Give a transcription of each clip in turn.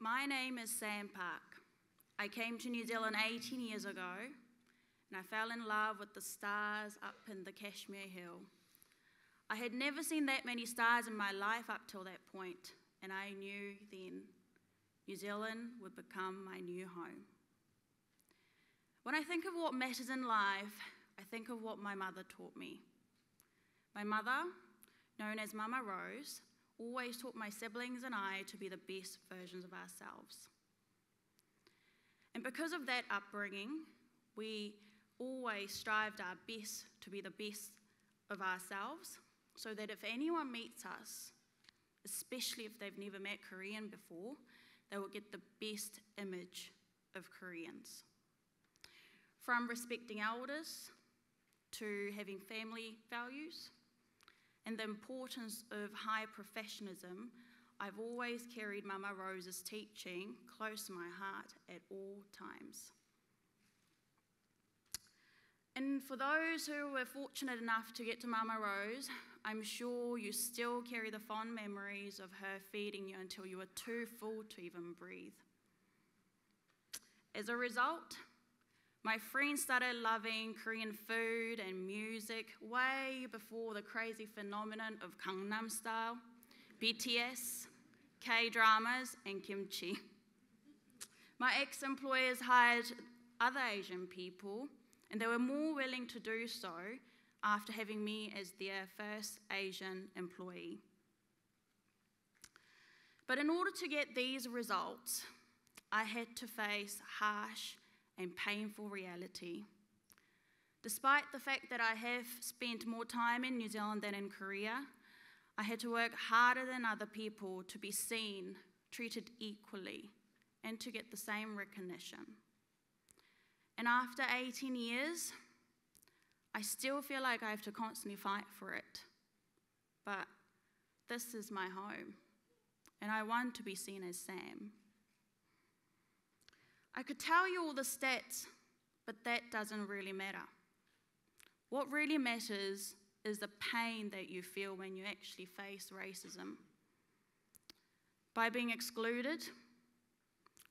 My name is Sam Park. I came to New Zealand 18 years ago, and I fell in love with the stars up in the Kashmir Hill. I had never seen that many stars in my life up till that point, and I knew then New Zealand would become my new home. When I think of what matters in life, I think of what my mother taught me. My mother, known as Mama Rose, always taught my siblings and I to be the best versions of ourselves. And because of that upbringing, we always strived our best to be the best of ourselves, so that if anyone meets us, especially if they've never met Korean before, they will get the best image of Koreans. From respecting elders to having family values and the importance of high professionalism, I've always carried Mama Rose's teaching close to my heart at all times. And for those who were fortunate enough to get to Mama Rose, I'm sure you still carry the fond memories of her feeding you until you were too full to even breathe. As a result, my friends started loving Korean food and music way before the crazy phenomenon of Gangnam Style, BTS, K-dramas, and kimchi. My ex-employers hired other Asian people, and they were more willing to do so after having me as their first Asian employee. But in order to get these results, I had to face harsh and painful reality. Despite the fact that I have spent more time in New Zealand than in Korea, I had to work harder than other people to be seen, treated equally, and to get the same recognition. And after 18 years, I still feel like I have to constantly fight for it. But this is my home, and I want to be seen as Sam. I could tell you all the stats, but that doesn't really matter. What really matters is the pain that you feel when you actually face racism. By being excluded,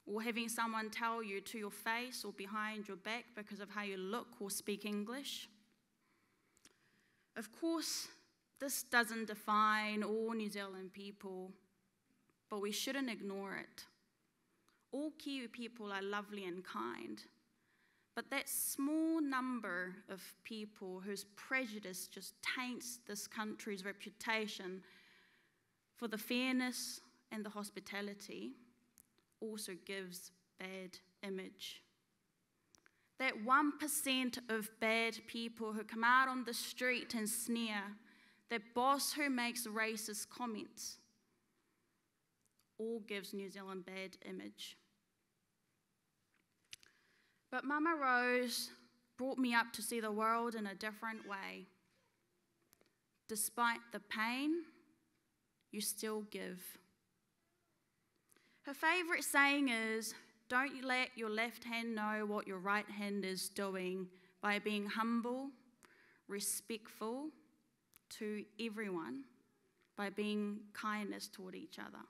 or having someone tell you to your face or behind your back because of how you look or speak English. Of course, this doesn't define all New Zealand people, but we shouldn't ignore it. All Kiwi people are lovely and kind, but that small number of people whose prejudice just taints this country's reputation for the fairness and the hospitality also gives bad image. That 1% of bad people who come out on the street and sneer, that boss who makes racist comments, all gives New Zealand bad image. But Mama Rose brought me up to see the world in a different way. Despite the pain, you still give. Her favourite saying is, don't let your left hand know what your right hand is doing by being humble, respectful to everyone, by being kindness toward each other.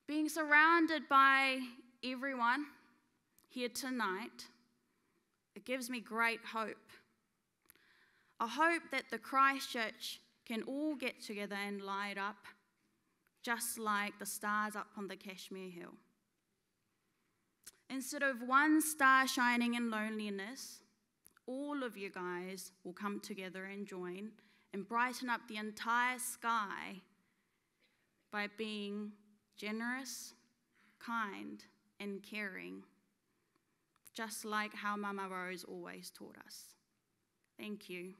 Being surrounded by everyone here tonight, it gives me great hope. A hope that the Christchurch can all get together and light up, just like the stars up on the Kashmir Hill. Instead of one star shining in loneliness, all of you guys will come together and join and brighten up the entire sky by being generous, kind, and caring, just like how Mama Rose always taught us. Thank you.